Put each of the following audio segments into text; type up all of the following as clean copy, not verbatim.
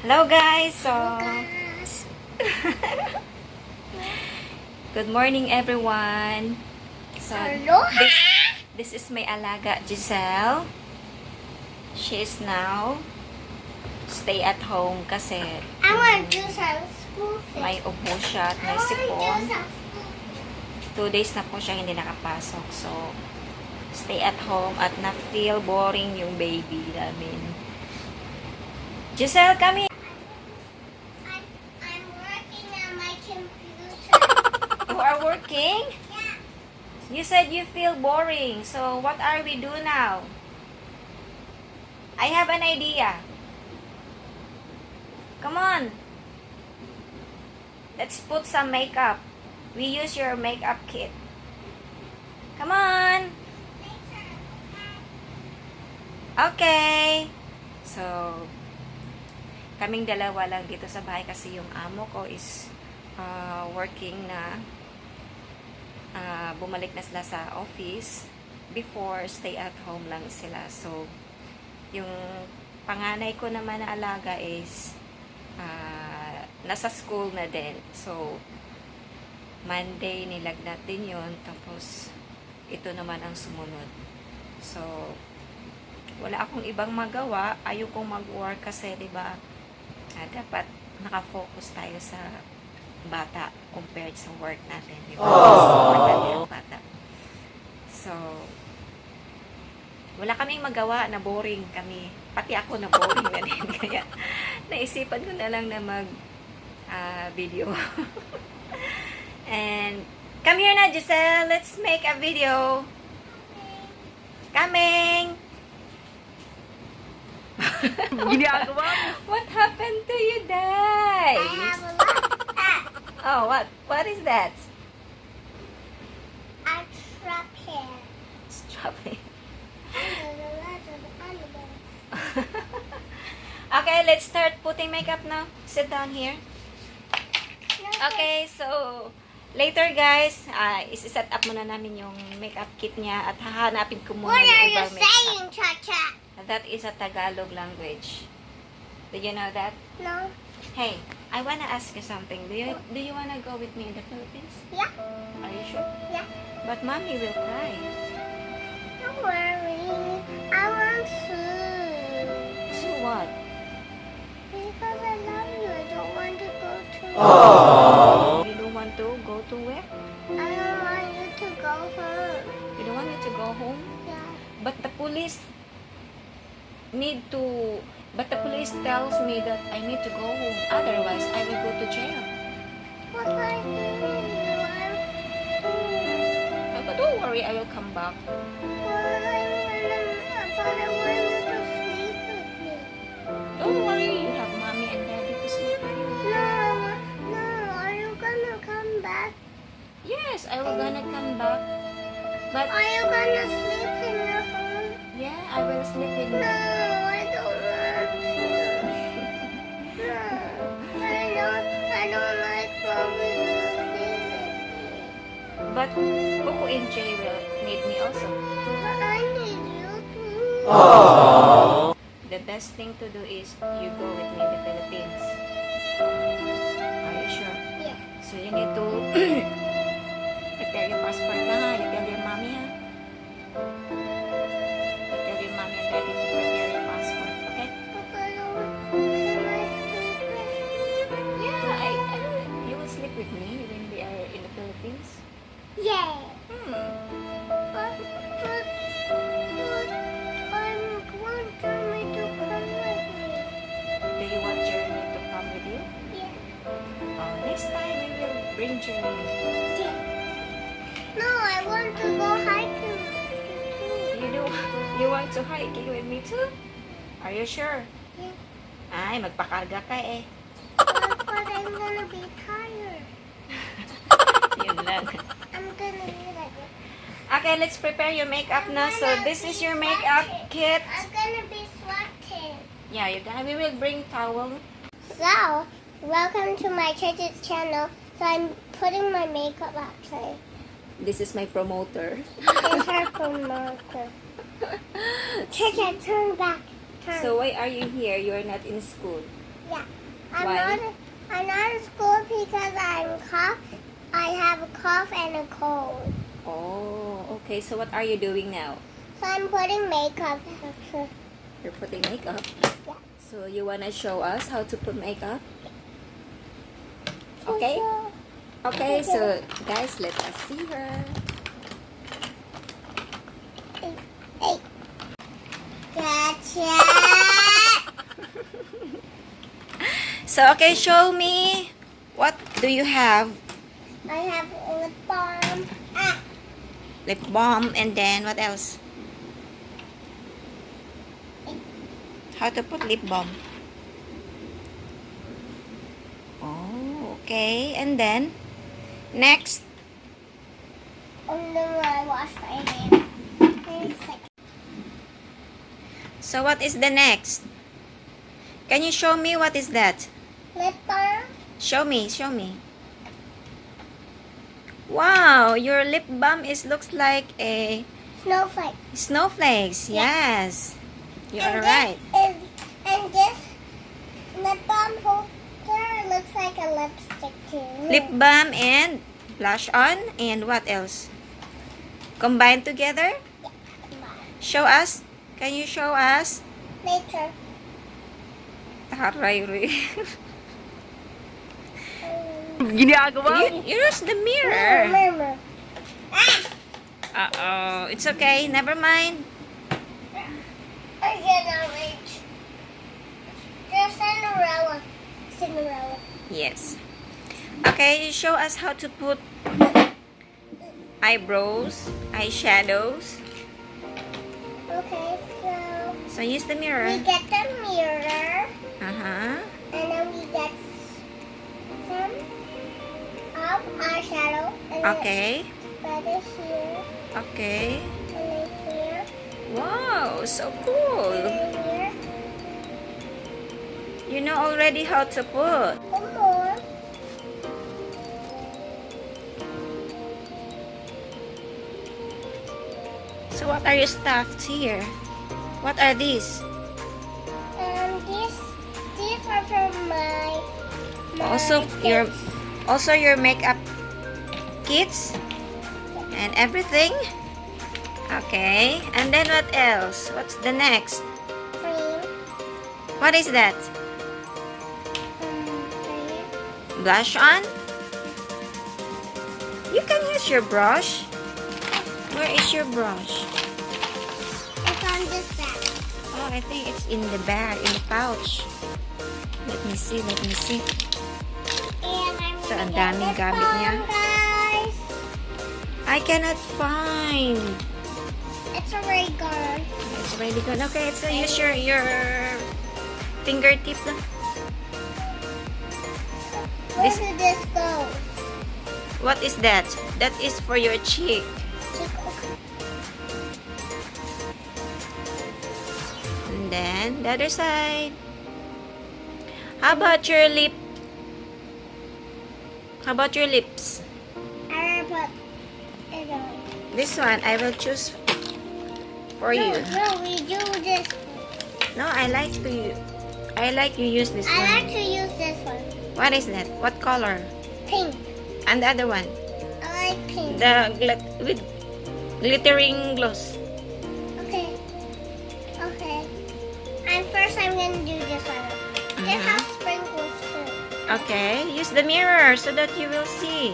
Hello guys! So, good morning everyone! So, this is my alaga Giselle. She is now stay at home kasi I want to do some school things. may ubo siya at may sipon. 2 days na po siya hindi nakapasok. So, stay at home at na-feel boring yung baby namin. Giselle, come here! I'm working on my computer. You are working? Yeah. You said you feel boring. So, what are we do now? I have an idea. Come on. Let's put some makeup. We use your makeup kit. Come on. Okay. So, kaming dalawa lang dito sa bahay kasi yung amo ko is working na. Bumalik na sila sa office. Before, stay at home lang sila. So, yung panganay ko naman na alaga is nasa school na din. So, Monday nilagnat din yun. Tapos, ito naman ang sumunod. So, wala akong ibang magawa. Ayaw kong mag-work kasi, diba, dapat nakafocus tayo sa bata compared sa work natin. Diba? Sa bata. So, wala kaming magawa, na boring kami. Pati ako na boring na din. Kaya, naisipan ko na lang na mag video. And, come here na, Giselle. Let's make a video. Coming! Ginagawa mo. What happened to you, I Day? have a lot. Oh, what is that? I trap hair. Stop it. Under the animal. Okay, let's start putting makeup now. Sit down here. Okay, so later guys, isi-set up muna namin yung makeup kit niya at hahanapin ko muna What yung are you ibang makeup. saying, Cha-Cha? That is a Tagalog language. Did you know that? No. Hey, I wanna ask you something. Do you wanna go with me in the Philippines? Yeah. Are you sure? Yeah. But mommy will cry. Don't worry. I want to. So what? Because I love you. I don't want to go to. You don't want to go to where? I don't want you to go home. You don't want me to go home? Yeah. But the police tells me that I need to go home. Otherwise, I will go to jail. What I need you. But don't worry, I will come back. But I want you to sleep with me. Don't worry, you have mommy and daddy to sleep with you. No. Are you gonna come back? Yes, I will gonna come back. But Are you gonna sleep in your home? yeah, I will sleep with No, you. I don't want to. No, I don't like mommy to sleep with me. But Coco and Jay will need me also. But I need you too. The best thing to do is you go with me in the Philippines. Are you sure? Yeah. So you need to prepare your passport na ha. You tell your mommy ha. You tell your mommy and daddy to prepare your passport. Okay? But I don't want to sleep with you. Yeah, you will sleep with me when we are in the Philippines. Yeah. Hmm. But I want Jeremy to come with me. Do you want Jeremy to come with you? Yeah. Next time we will bring Jeremy. Yeah. No, I want to go hiking with you too. You want to hiking with me too? Are you sure? Yeah. Ay, magpakarga ka eh. But I'm gonna be tired. Yun lang. I'm gonna be like this. Okay, let's prepare your makeup now. So this is your makeup kit. I'm gonna be sweating. Yeah, we will bring towel. So, welcome to my church's channel. So I'm putting my makeup actually. This is my promoter. It's her promoter. Church, turn back. Turn. So why are you here? You are not in school. Yeah. Why? I'm not at school because I have a cough and a cold. Oh, okay. So what are you doing now? So I'm putting makeup. You're putting makeup. Yeah. So you wanna show us how to put makeup? Okay. Okay. So guys, let us see her. Hey. Gotcha. So okay, show me. What do you have? I have a lip balm. Lip balm, and then what else? How to put lip balm? Oh, okay. And then next. And then I wash my hands. So what is the next? Can you show me what is that? Lip balm. Show me, show me. Wow, your lip balm looks like a Snowflake. snowflakes. Yeah. Yes. You are right. And this lip balm holder looks like a lipstick too. Lip balm and blush on, and what else? Combined together? Show us. Can you show us? Nature. Taray, Ray. Ginagawa mo. You use the mirror. Remember. Uh-oh. It's okay. Never mind. I cannot reach. There's Cinderella. Cinderella. Yes. Okay, show us how to put eyebrows, eyeshadows. Okay, So use the we mirror. get the mirror, Uh-huh. and then we get some of eyeshadow, and Okay. then put it here, Okay. and then here, Wow, so and cool. then here. You know already how to put. One more. So what are your stuffed here? What are these? These are from my Also your makeup kits and everything. Okay. And then what else? What's the next? cream. What is that? Cream. Blush on? You can use your brush. Where is your brush? It's on this bag. Oh, I think it's in the bag, in the pouch. Let me see, let me see. And I'm So, ang gonna daming get this gamit niya. balm, guys. I cannot find. It's already gone. It's already gone. Okay, so use your fingertip lang. Where This- did this go? What is that? That is for your cheek. And then, the other side. How about your lip? How about your lips? I put it on. This one, I will choose for No, you. we do this. No, I like you use this I one. like to use this one. What is that? What color? Pink. And the other one? I like pink. With glittering gloss. Okay. Okay. I'm gonna do this one. It has sprinkles too. Okay, use the mirror so that you will see.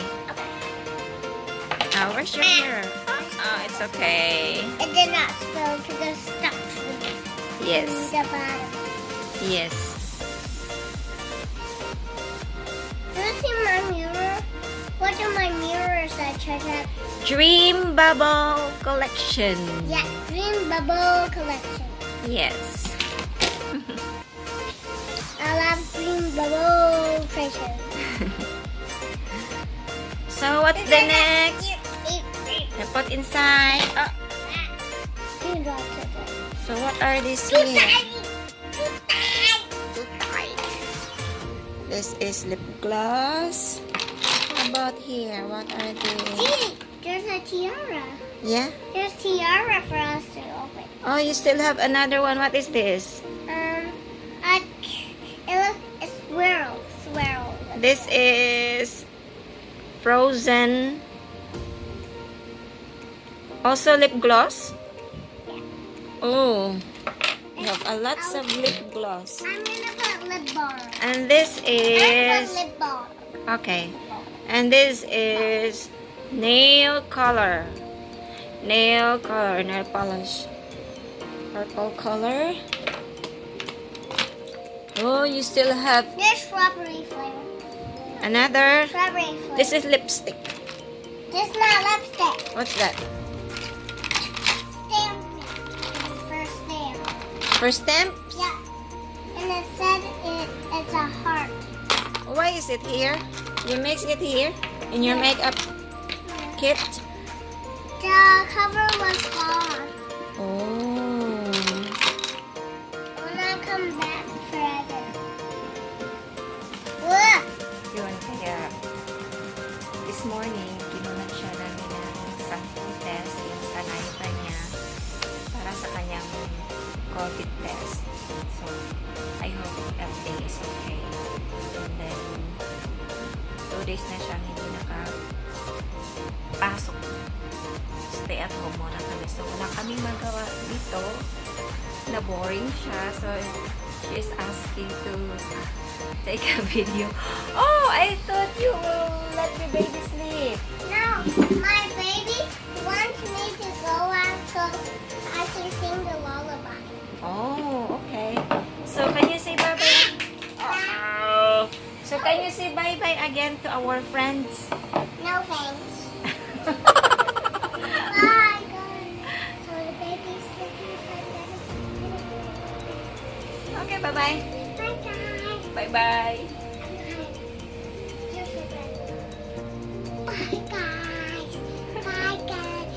Oh, where's your mirror? Oh, it's okay. It did not spill because it's stuck to Yes, the bottom. yes. Do you see my mirror? What are my mirrors that charge up? Dream Bubble Collection. Yeah, Green Bubble Collection. Yes. I love Green Bubble Collection. So what's the next? I put inside. Oh, You dropped it. so what are these Too here? tiny. Too tiny. Too tight. This is lip gloss. How about here? What are these? See, there's a tiara. Yeah? There's tiara for us to open. Oh, you still have another one. What is this? It's This is frozen. Also lip gloss. Oh, you have a lots of lip gloss. I'm gonna put lip balm. And this I'm gonna is put lip balm. okay. And this is nail color. Nail polish. Purple color. Oh, you still have There's strawberry flavor. another. Strawberry flavor. This is lipstick. This is not lipstick. What's that? Stamp. First stamp. For stamps? Yeah. And it said it's a heart. Why is it here? You mix it here in your makeup kit. The cover was gone. Oh. Will not come back forever. Look. Yun, kaya this morning, kinunan siya namin ng sample test yung saliva niya para sa kanyang COVID test. So, I hope everything is okay. And then, 2 days na siyang hindi nakapasok. Stay at home muna kami. So, wala kaming magawa dito. Na-boring siya. So, she's asking to take a video. Oh, I thought you will let your baby sleep. No, my baby wants me to go out so I can sing the lullaby. Oh, okay. So, can you say bye-bye? Oh. So, can you say bye-bye again to our friends? No thanks. Bye, guys. So the baby's sleeping. Okay, bye-bye. Bye, guys. Bye-bye. Bye, guys. Bye, guys.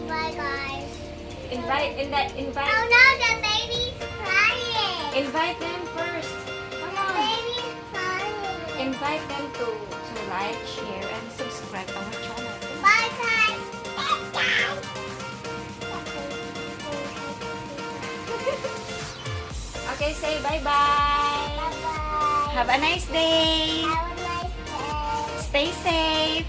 Bye, guys. Invite. Oh no, the baby's crying. Invite them first. Come The on. baby's crying. Invite them to like, share, and subscribe our channel. Bye, guys. Bye, guys. Okay, say bye-bye. Bye-bye. Have a nice day. Have a nice day. Stay safe.